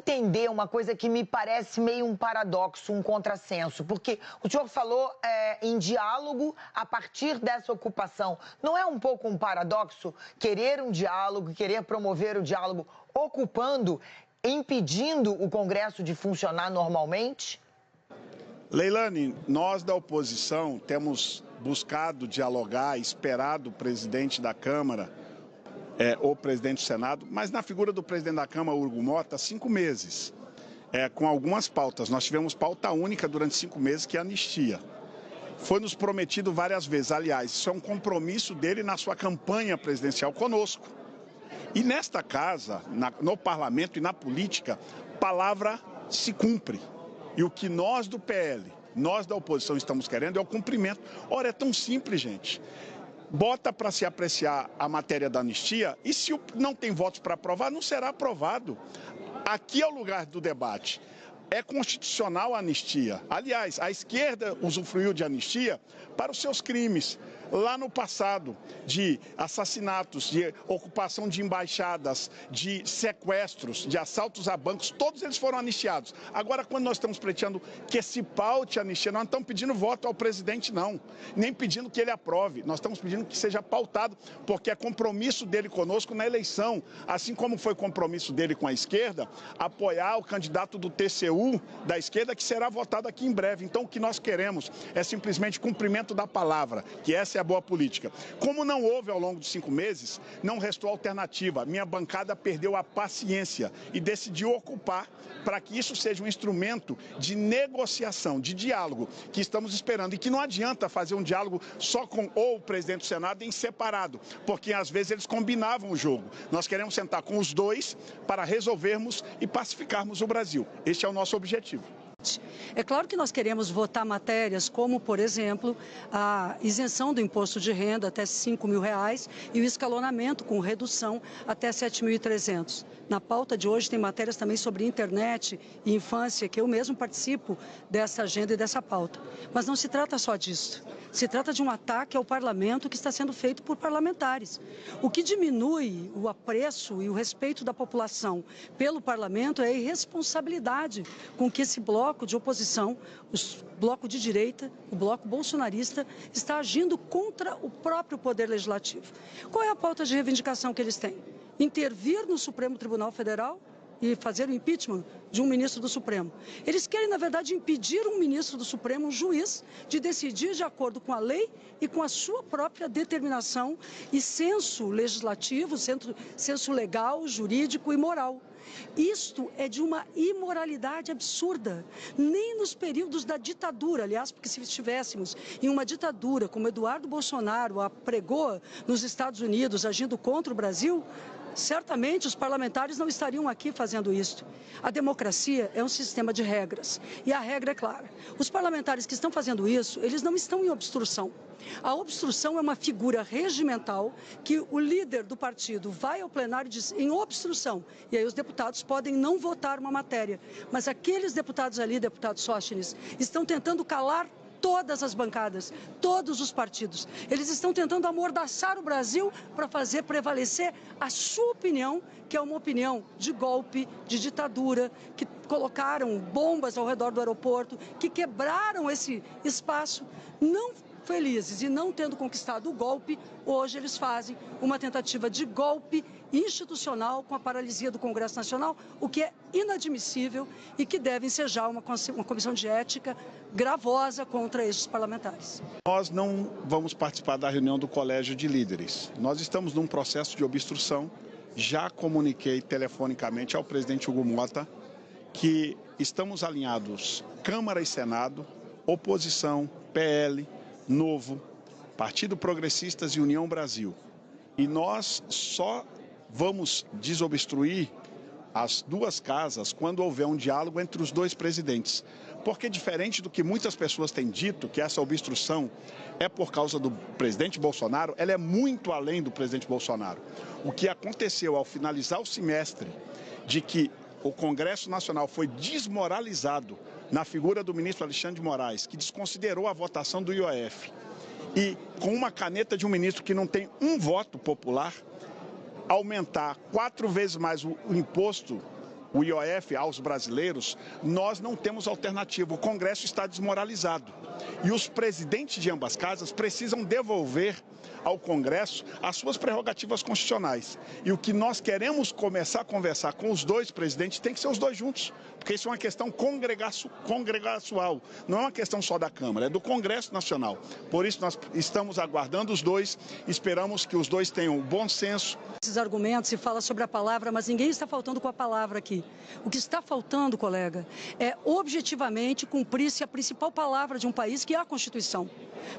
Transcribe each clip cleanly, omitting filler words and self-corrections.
Entender uma coisa que me parece meio um paradoxo, um contrassenso, porque o senhor falou em diálogo a partir dessa ocupação. Não é um pouco um paradoxo querer um diálogo, querer promover o diálogo ocupando, impedindo o Congresso de funcionar normalmente? Leilani, nós da oposição temos buscado dialogar, esperado o presidente da Câmara, ou presidente do Senado, mas na figura do presidente da Câmara, Hugo Mota, 5 meses, com algumas pautas. Nós tivemos pauta única durante 5 meses, que é a anistia. Foi nos prometido várias vezes, aliás, isso é um compromisso dele na sua campanha presidencial conosco. E nesta casa, no parlamento e na política, palavra se cumpre. E o que nós do PL, nós da oposição estamos querendo é o cumprimento. Ora, é tão simples, gente. Bota para se apreciar a matéria da anistia e se não tem votos para aprovar, não será aprovado. Aqui é o lugar do debate. É constitucional a anistia. Aliás, a esquerda usufruiu de anistia para os seus crimes. Lá no passado, de assassinatos, de ocupação de embaixadas, de sequestros, de assaltos a bancos, todos eles foram anistiados. Agora, quando nós estamos pleiteando que se paute a anistia, nós não estamos pedindo voto ao presidente, não. Nem pedindo que ele aprove. Nós estamos pedindo que seja pautado, porque é compromisso dele conosco na eleição. Assim como foi compromisso dele com a esquerda, apoiar o candidato do TCU da esquerda, que será votado aqui em breve. Então, o que nós queremos é simplesmente cumprimento da palavra, que essa é a boa política. Como não houve ao longo de 5 meses, não restou alternativa. Minha bancada perdeu a paciência e decidiu ocupar para que isso seja um instrumento de negociação, de diálogo, que estamos esperando. E que não adianta fazer um diálogo só com o presidente do Senado em separado, porque às vezes eles combinavam o jogo. Nós queremos sentar com os dois para resolvermos e pacificarmos o Brasil. Este é o nosso objetivo. É claro que nós queremos votar matérias como, por exemplo, a isenção do imposto de renda até R$5.000 e o escalonamento com redução até 7.300. Na pauta de hoje tem matérias também sobre internet e infância, que eu mesmo participo dessa agenda e dessa pauta. Mas não se trata só disso. Se trata de um ataque ao parlamento que está sendo feito por parlamentares. O que diminui o apreço e o respeito da população pelo parlamento é a irresponsabilidade com que esse bloco de oposição, o bloco de direita, o bloco bolsonarista, está agindo contra o próprio poder legislativo. Qual é a pauta de reivindicação que eles têm? Intervir no Supremo Tribunal Federal e fazer o impeachment de um ministro do Supremo. Eles querem, na verdade, impedir um ministro do Supremo, um juiz, de decidir de acordo com a lei e com a sua própria determinação e senso legislativo, senso legal, jurídico e moral. Isto é de uma imoralidade absurda. Nem nos períodos da ditadura, aliás, porque se estivéssemos em uma ditadura como Eduardo Bolsonaro a pregou nos Estados Unidos, agindo contra o Brasil, certamente os parlamentares não estariam aqui fazendo isso. A democracia é um sistema de regras e a regra é clara. Os parlamentares que estão fazendo isso, eles não estão em obstrução. A obstrução é uma figura regimental que o líder do partido vai ao plenário e diz em obstrução. E aí os deputados podem não votar uma matéria. Mas aqueles deputados ali, deputado Sóstenes, estão tentando calar todas as bancadas, todos os partidos. Eles estão tentando amordaçar o Brasil para fazer prevalecer a sua opinião, que é uma opinião de golpe, de ditadura, que colocaram bombas ao redor do aeroporto, que quebraram esse espaço. Não felizes e não tendo conquistado o golpe, hoje eles fazem uma tentativa de golpe institucional com a paralisia do Congresso Nacional, o que é inadmissível e que deve ensejar uma comissão de ética gravosa contra esses parlamentares. Nós não vamos participar da reunião do Colégio de Líderes. Nós estamos num processo de obstrução. Já comuniquei telefonicamente ao presidente Hugo Mota que estamos alinhados Câmara e Senado, oposição, PL, Novo, Partido Progressistas e União Brasil. E nós só vamos desobstruir as duas casas quando houver um diálogo entre os dois presidentes. Porque diferente do que muitas pessoas têm dito, que essa obstrução é por causa do presidente Bolsonaro, ela é muito além do presidente Bolsonaro. O que aconteceu ao finalizar o semestre, de que o Congresso Nacional foi desmoralizado na figura do ministro Alexandre de Moraes, que desconsiderou a votação do IOF, e com uma caneta de um ministro que não tem um voto popular, aumentar 4 vezes mais o imposto o IOF aos brasileiros, nós não temos alternativa. O Congresso está desmoralizado. E os presidentes de ambas casas precisam devolver ao Congresso as suas prerrogativas constitucionais. E o que nós queremos começar a conversar com os dois presidentes tem que ser os dois juntos, porque isso é uma questão congregacional, não é uma questão só da Câmara, é do Congresso Nacional. Por isso nós estamos aguardando os dois, esperamos que os dois tenham bom senso. Esses argumentos se fala sobre a palavra, mas ninguém está faltando com a palavra aqui. O que está faltando, colega, é objetivamente cumprir-se a principal palavra de um país, que é a Constituição.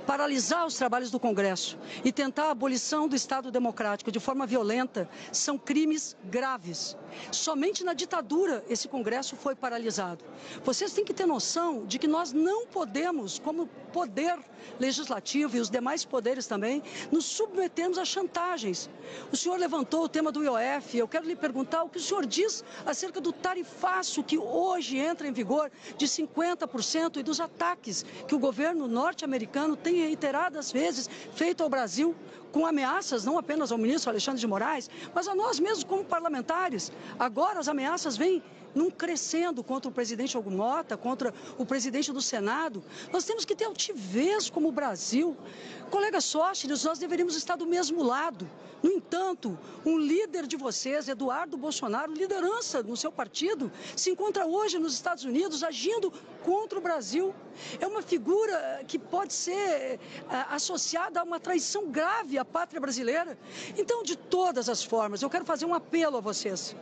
Paralisar os trabalhos do Congresso e tentar a abolição do Estado democrático de forma violenta são crimes graves. Somente na ditadura esse Congresso foi paralisado. Vocês têm que ter noção de que nós não podemos, como poder legislativo e os demais poderes também, nos submetermos a chantagens. O senhor levantou o tema do IOF, eu quero lhe perguntar o que o senhor diz acerca do tarifaço que hoje entra em vigor de 50% e dos ataques que o governo norte-americano tem reiteradas vezes feito ao Brasil, com ameaças não apenas ao ministro Alexandre de Moraes, mas a nós mesmos como parlamentares. Agora as ameaças vêm crescendo contra o presidente Hugo Mota, contra o presidente do Senado. Nós temos que ter altivez como o Brasil. Colega Sóstenes, nós deveríamos estar do mesmo lado. No entanto, um líder de vocês, Eduardo Bolsonaro, liderança no seu partido, se encontra hoje nos Estados Unidos agindo contra o Brasil. É uma figura que pode ser associada a uma traição grave à pátria brasileira. Então, de todas as formas, eu quero fazer um apelo a vocês.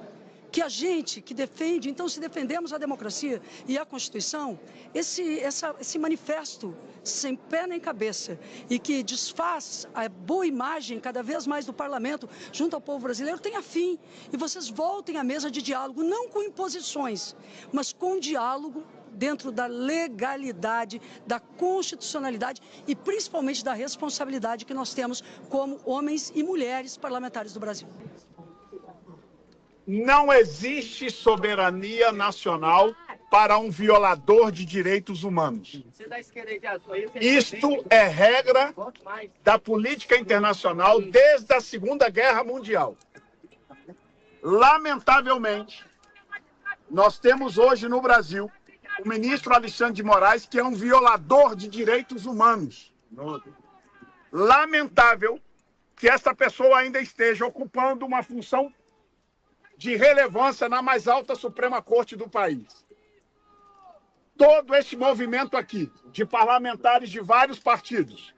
Que a gente que defende, então se defendemos a democracia e a Constituição, esse manifesto sem pé nem cabeça e que desfaz a boa imagem cada vez mais do parlamento junto ao povo brasileiro, tenha fim. E vocês voltem à mesa de diálogo, não com imposições, mas com diálogo dentro da legalidade, da constitucionalidade e principalmente da responsabilidade que nós temos como homens e mulheres parlamentares do Brasil. Não existe soberania nacional para um violador de direitos humanos. Isto é regra da política internacional desde a Segunda Guerra Mundial. Lamentavelmente, nós temos hoje no Brasil o ministro Alexandre de Moraes, que é um violador de direitos humanos. Lamentável que essa pessoa ainda esteja ocupando uma função de relevância na mais alta Suprema Corte do país. Todo este movimento aqui, de parlamentares de vários partidos,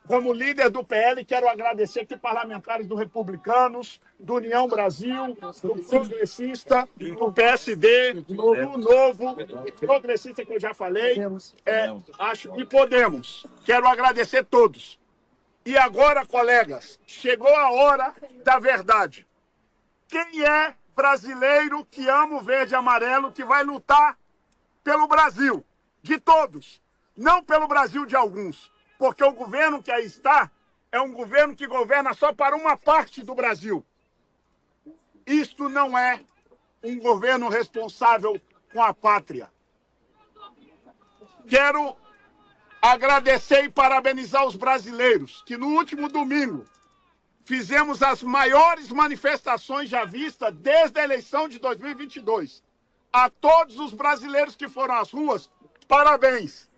como líder do PL, quero agradecer aqui parlamentares do Republicanos, do União Brasil, do Progressista, do PSD, do Novo, Progressista que eu já falei, e Podemos. Quero agradecer todos. E agora, colegas, chegou a hora da verdade. Quem é brasileiro que ama o verde e amarelo, que vai lutar pelo Brasil? De todos. Não pelo Brasil de alguns. Porque o governo que aí está é um governo que governa só para uma parte do Brasil. Isto não é um governo responsável com a pátria. Quero agradecer e parabenizar os brasileiros que no último domingo fizemos as maiores manifestações já vistas desde a eleição de 2022. A todos os brasileiros que foram às ruas, parabéns.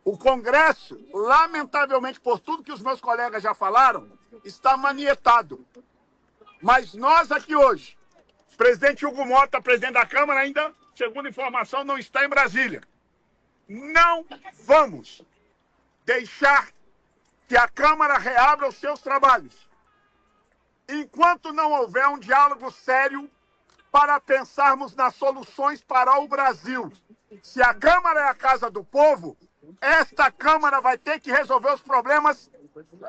O Congresso, lamentavelmente, por tudo que os meus colegas já falaram, está manietado. Mas nós aqui hoje, o presidente Hugo Mota, presidente da Câmara, ainda, segundo informação, não está em Brasília. Não vamos deixar que a Câmara reabra os seus trabalhos enquanto não houver um diálogo sério para pensarmos nas soluções para o Brasil. Se a Câmara é a casa do povo, esta Câmara vai ter que resolver os problemas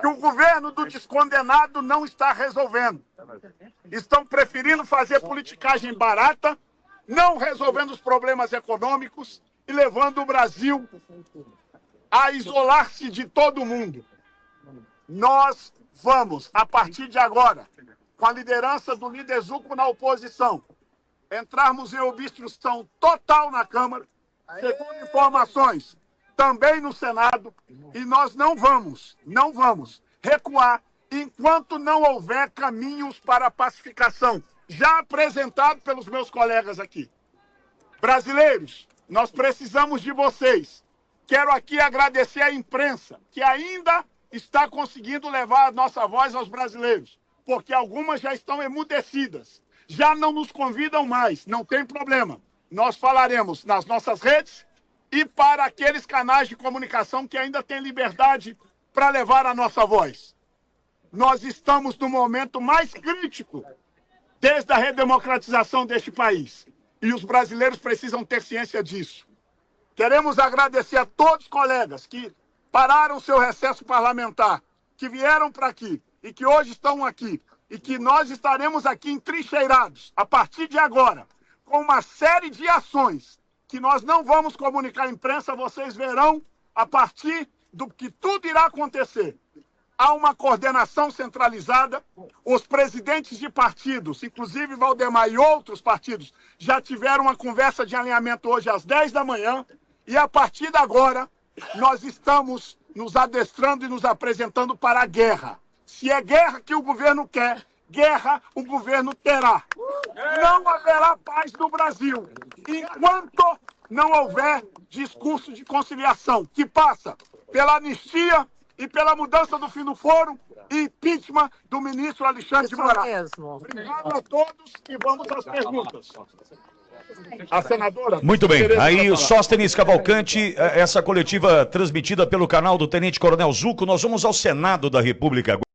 que o governo do descondenado não está resolvendo. Estão preferindo fazer politicagem barata, não resolvendo os problemas econômicos e levando o Brasil a isolar-se de todo mundo. Nós vamos, a partir de agora, com a liderança do líder Zucco na oposição, entrarmos em obstrução total na Câmara, segundo informações, também no Senado, e nós não vamos recuar enquanto não houver caminhos para a pacificação. já apresentado pelos meus colegas aqui. Brasileiros, nós precisamos de vocês. Quero aqui agradecer à imprensa, que ainda está conseguindo levar a nossa voz aos brasileiros, porque algumas já estão emudecidas, já não nos convidam mais, não tem problema. Nós falaremos nas nossas redes e para aqueles canais de comunicação que ainda têm liberdade para levar a nossa voz. Nós estamos no momento mais crítico desde a redemocratização deste país. E os brasileiros precisam ter ciência disso. Queremos agradecer a todos os colegas que pararam seu recesso parlamentar, que vieram para aqui e que hoje estão aqui. E que nós estaremos aqui entrincheirados, a partir de agora, com uma série de ações que nós não vamos comunicar à imprensa, vocês verão a partir do que tudo irá acontecer. Há uma coordenação centralizada, os presidentes de partidos, inclusive Valdemar e outros partidos, já tiveram uma conversa de alinhamento hoje às 10 da manhã, e a partir de agora nós estamos nos adestrando e nos apresentando para a guerra. Se é guerra que o governo quer, guerra o governo terá. Não haverá paz no Brasil enquanto não houver discurso de conciliação, que passa pela anistia e pela mudança do fim do foro e impeachment do ministro Alexandre de Moraes. Obrigado a todos e vamos às perguntas. A senadora... Muito bem, aí Sóstenes Cavalcante, essa coletiva transmitida pelo canal do Tenente Coronel Zuco, nós vamos ao Senado da República agora.